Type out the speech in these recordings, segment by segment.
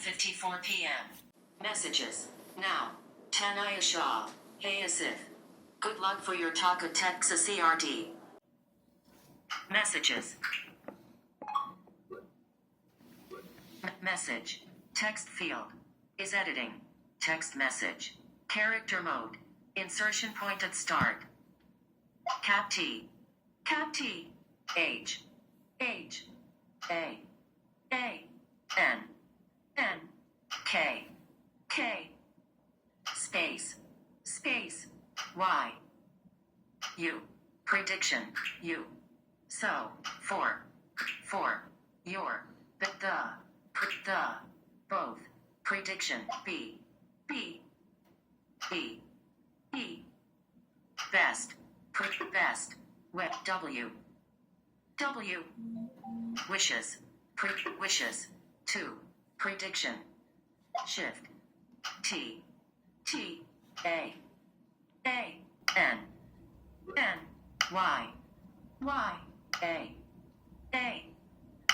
11:54 p.m. Messages. Now. Tanaya Shah. Hey Asif. Good luck for your talk at TEDxAssiRd. Messages. Message. Text field. Is editing. Text message. Character mode. Insertion point at start. Cap T. Cap T. Age. Age. A. A. N. N. K. K. Space. Space. Y. U. Prediction. U. So. For. Your. The. Both. Prediction. B. B. E. E. Best. Best. Web. W. W. Wishes. Wishes. 2. Prediction. Shift. T. T. A. A. N. N. Y. Y. A. A.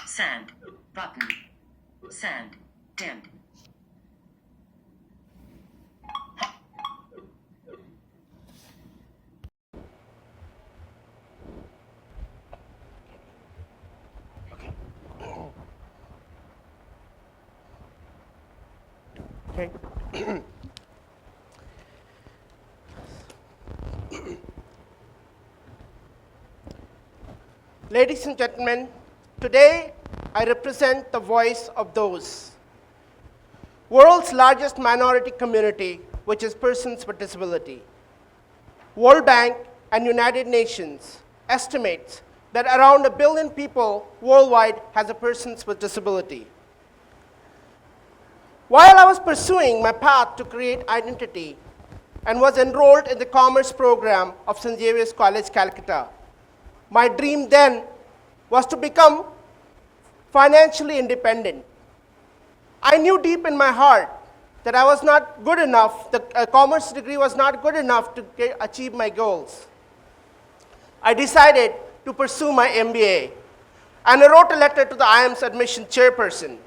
Send. Button. Send. Dimmed. Okay. Ladies and gentlemen, today I represent the voice of those. World's largest minority community, which is persons with disability. World Bank and United Nations estimates that around 1 billion people worldwide has a persons with disability. While I was pursuing my path to create identity and was enrolled in the commerce program of St. Xavier's College, Calcutta, my dream then was to become financially independent. I knew deep in my heart that I was not good enough, the commerce degree was not good enough to achieve my goals. I decided to pursue my MBA, and I wrote a letter to the IIM's admission chairperson,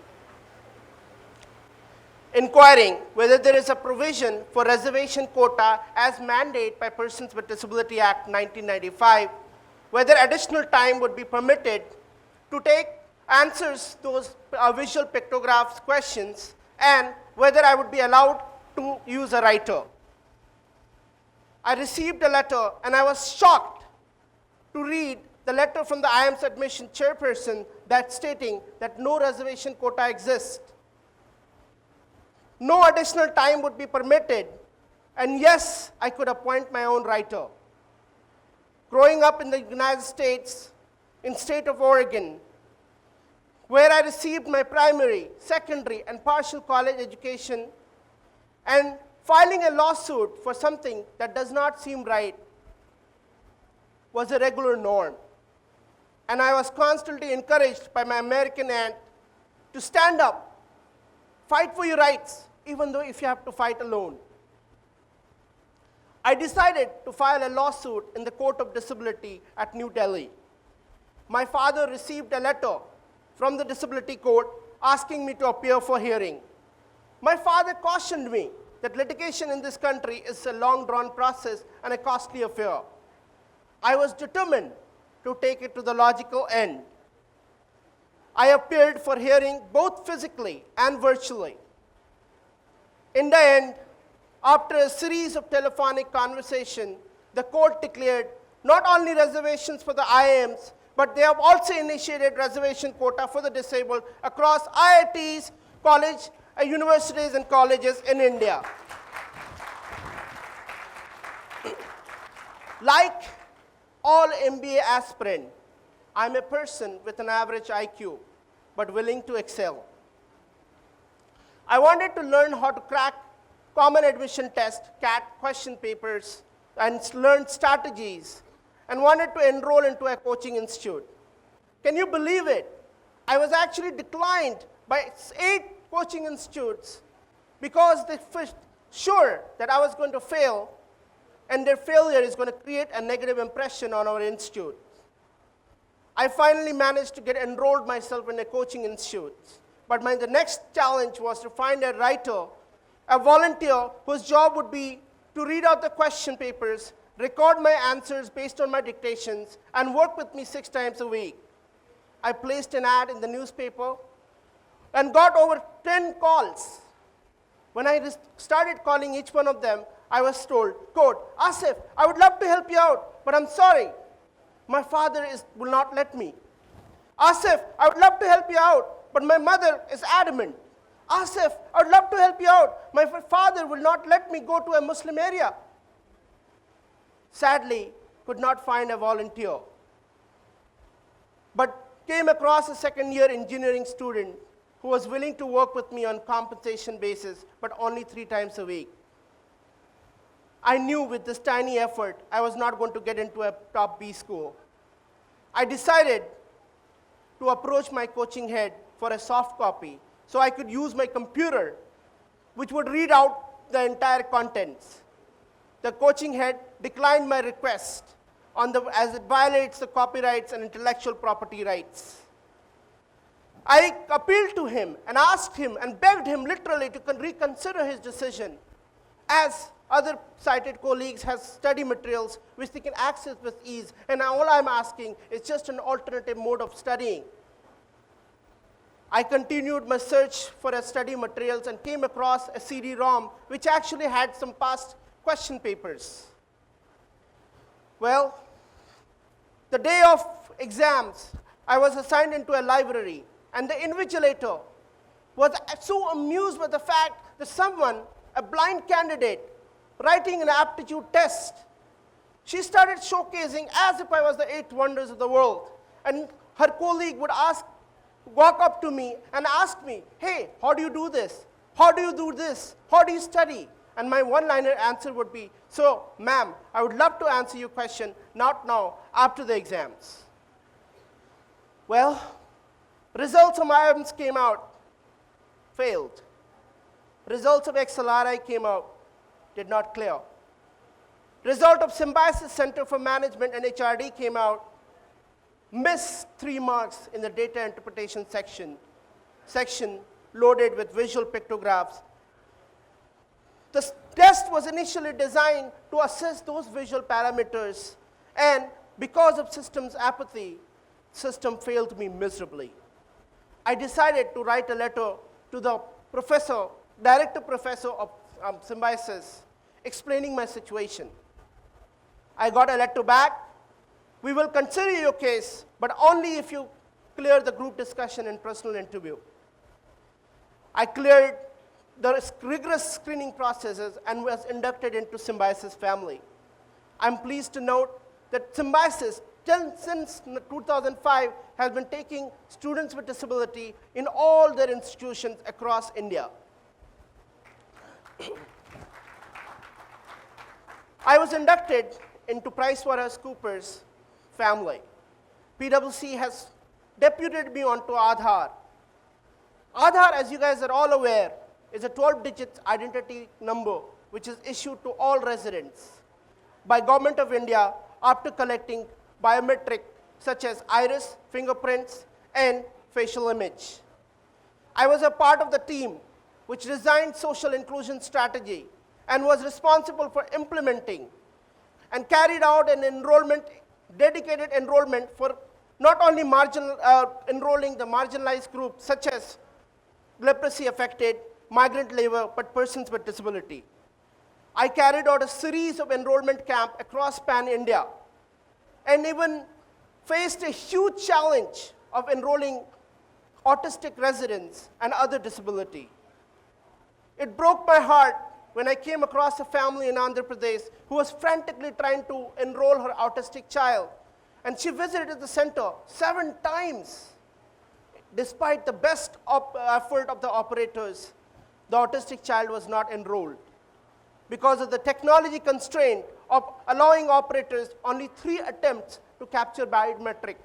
inquiring whether there is a provision for reservation quota as mandated by Persons with Disability Act 1995, whether additional time would be permitted to take answers those visual pictographs questions, and whether I would be allowed to use a writer. I received a letter, and I was shocked to read the letter from the IIM's admission chairperson that stating that no reservation quota exists. No additional time would be permitted, and yes, I could appoint my own writer. Growing up in the United States, in state of Oregon, where I received my primary, secondary, and partial college education, and filing a lawsuit for something that does not seem right was a regular norm. And I was constantly encouraged by my American aunt to stand up, fight for your rights, even though if you have to fight alone. I decided to file a lawsuit in the Court of Disability at New Delhi. My father received a letter from the Disability Court asking me to appear for hearing. My father cautioned me that litigation in this country is a long-drawn process and a costly affair. I was determined to take it to the logical end. I appeared for hearing both physically and virtually. In the end, after a series of telephonic conversation, the court declared not only reservations for the IIMs, but they have also initiated reservation quota for the disabled across IITs, universities, and colleges in India. Like all MBA aspirant, I'm a person with an average IQ, but willing to excel. I wanted to learn how to crack common admission test, CAT question papers, and learn strategies, and wanted to enroll into a coaching institute. Can you believe it? I was actually declined by 8 coaching institutes because they were sure that I was going to fail, and their failure is going to create a negative impression on our institute. I finally managed to get enrolled myself in a coaching institute, but the next challenge was to find a writer, a volunteer whose job would be to read out the question papers, record my answers based on my dictations, and work with me 6 times a week. I placed an ad in the newspaper and got over 10 calls. When I started calling each one of them, I was told, quote, Asif, I would love to help you out, but I'm sorry. My father will not let me. Asif, I would love to help you out, but my mother is adamant. Asif, I would love to help you out. My father will not let me go to a Muslim area. Sadly, could not find a volunteer, but came across a second-year engineering student who was willing to work with me on compensation basis, but only 3 times a week. I knew with this tiny effort, I was not going to get into a top B school. I decided to approach my coaching head for a soft copy so I could use my computer, which would read out the entire contents. The coaching head declined my request as it violates the copyrights and intellectual property rights. I appealed to him and asked him and begged him literally to reconsider his decision, as other cited colleagues have study materials which they can access with ease, and all I'm asking is just an alternative mode of studying. I continued my search for a study materials and came across a CD-ROM which actually had some past question papers. Well, the day of exams, I was assigned into a library, and the invigilator was so amused with the fact that someone, a blind candidate, writing an aptitude test, she started showcasing as if I was the 8 wonders of the world. And her colleague would walk up to me and ask me, hey, how do you do this? How do you do this? How do you study? And my one-liner answer would be, so, ma'am, I would love to answer your question, not now, after the exams. Well, results of IIMs came out, failed. Results of XLRI came out, did not clear. Result of Symbiosis Center for Management and HRD came out, missed 3 marks in the data interpretation section loaded with visual pictographs. The test was initially designed to assess those visual parameters, and because of systems apathy, system failed me miserably. I decided to write a letter to the director professor of Symbiosis, explaining my situation. I got a letter back. We will consider your case, but only if you clear the group discussion and personal interview. I cleared the rigorous screening processes and was inducted into Symbiosis family. I'm pleased to note that Symbiosis, since 2005, has been taking students with disability in all their institutions across India. I was inducted into PricewaterhouseCoopers family. PwC has deputed me onto Aadhaar. Aadhaar, as you guys are all aware, is a 12-digit identity number which is issued to all residents by Government of India after collecting biometric such as iris, fingerprints, and facial image. I was a part of the team which designed social inclusion strategy and was responsible for implementing and carried out an dedicated enrollment for not only enrolling the marginalized groups such as leprosy affected, migrant labor, but persons with disability. I carried out a series of enrollment camps across pan-India and even faced a huge challenge of enrolling autistic residents and other disability. It broke my heart when I came across a family in Andhra Pradesh who was frantically trying to enroll her autistic child, and she visited the center 7 times. Despite the best effort of the operators, the autistic child was not enrolled because of the technology constraint of allowing operators only 3 attempts to capture biometric.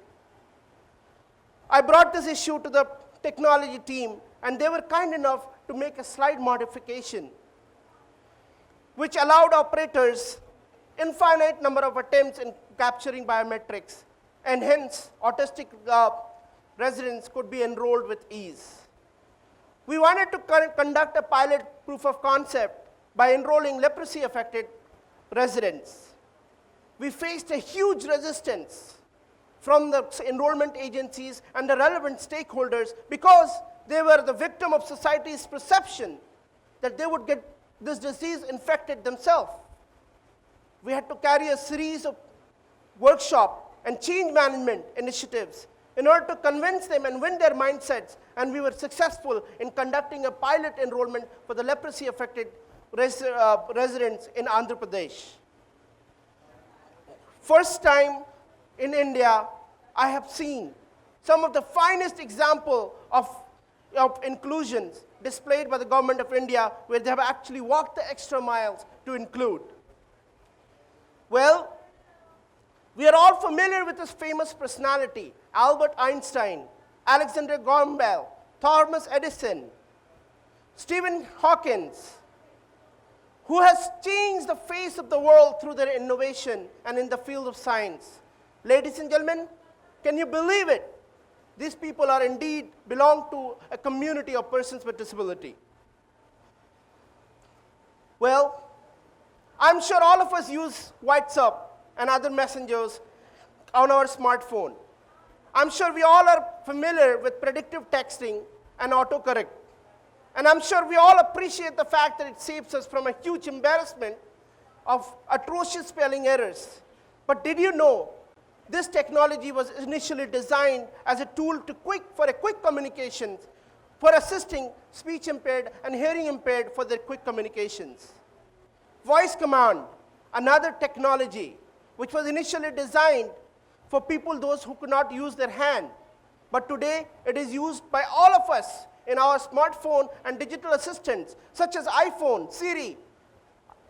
I brought this issue to the technology team, and they were kind enough to make a slight modification which allowed operators infinite number of attempts in capturing biometrics, and hence autistic residents could be enrolled with ease. We wanted to conduct a pilot proof of concept by enrolling leprosy-affected residents. We faced a huge resistance from the enrollment agencies and the relevant stakeholders because they were the victim of society's perception that they would get this disease infected themselves. We had to carry a series of workshop and change management initiatives in order to convince them and win their mindsets, and we were successful in conducting a pilot enrollment for the leprosy-affected residents in Andhra Pradesh. First time in India, I have seen some of the finest example of inclusions displayed by the government of India, where they have actually walked the extra miles to include. Well, we are all familiar with this famous personality, Albert Einstein, Alexander Graham Bell, Thomas Edison, Stephen Hawking, who has changed the face of the world through their innovation and in the field of science. Ladies and gentlemen, can you believe it? These people are indeed belong to a community of persons with disability. Well, I'm sure all of us use WhatsApp and other messengers on our smartphone. I'm sure we all are familiar with predictive texting and autocorrect. And I'm sure we all appreciate the fact that it saves us from a huge embarrassment of atrocious spelling errors. But did you know this technology was initially designed as a tool for a quick communications, for assisting speech impaired and hearing impaired for their quick communications. Voice command, another technology, which was initially designed for people, those who could not use their hand. But today, it is used by all of us in our smartphone and digital assistants, such as iPhone, Siri,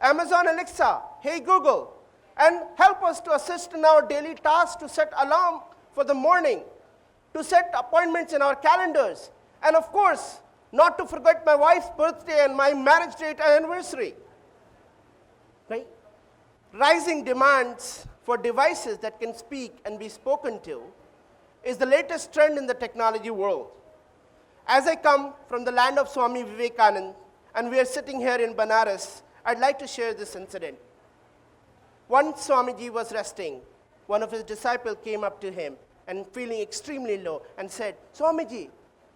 Amazon Alexa, Hey Google, and help us to assist in our daily tasks, to set alarm for the morning, to set appointments in our calendars, and of course, not to forget my wife's birthday and my marriage date anniversary. Right? Rising demands for devices that can speak and be spoken to is the latest trend in the technology world. As I come from the land of Swami Vivekananda, and we are sitting here in Banaras, I'd like to share this incident. Once Swamiji was resting, one of his disciples came up to him and feeling extremely low and said, Swamiji,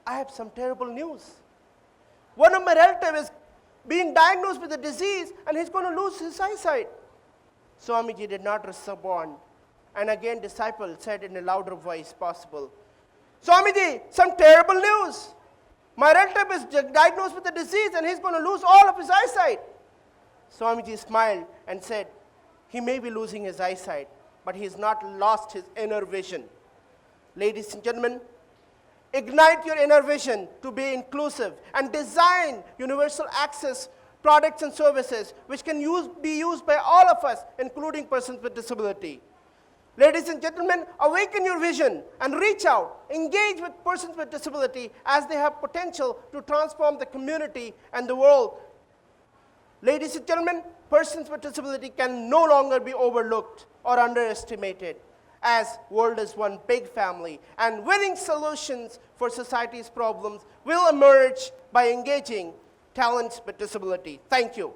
I have some terrible news. One of my relatives is being diagnosed with a disease and he's going to lose his eyesight. Swamiji did not respond, and again disciple said in a louder voice possible, Swamiji, some terrible news. My relative is diagnosed with a disease and he's going to lose all of his eyesight. Swamiji smiled and said, he may be losing his eyesight, but he has not lost his inner vision. Ladies and gentlemen, ignite your inner vision to be inclusive and design universal access products and services which can be used by all of us, including persons with disability. Ladies and gentlemen, awaken your vision and reach out, engage with persons with disability as they have potential to transform the community and the world. Ladies and gentlemen, persons with disability can no longer be overlooked or underestimated, as world is one big family, and winning solutions for society's problems will emerge by engaging talents with disability. Thank you.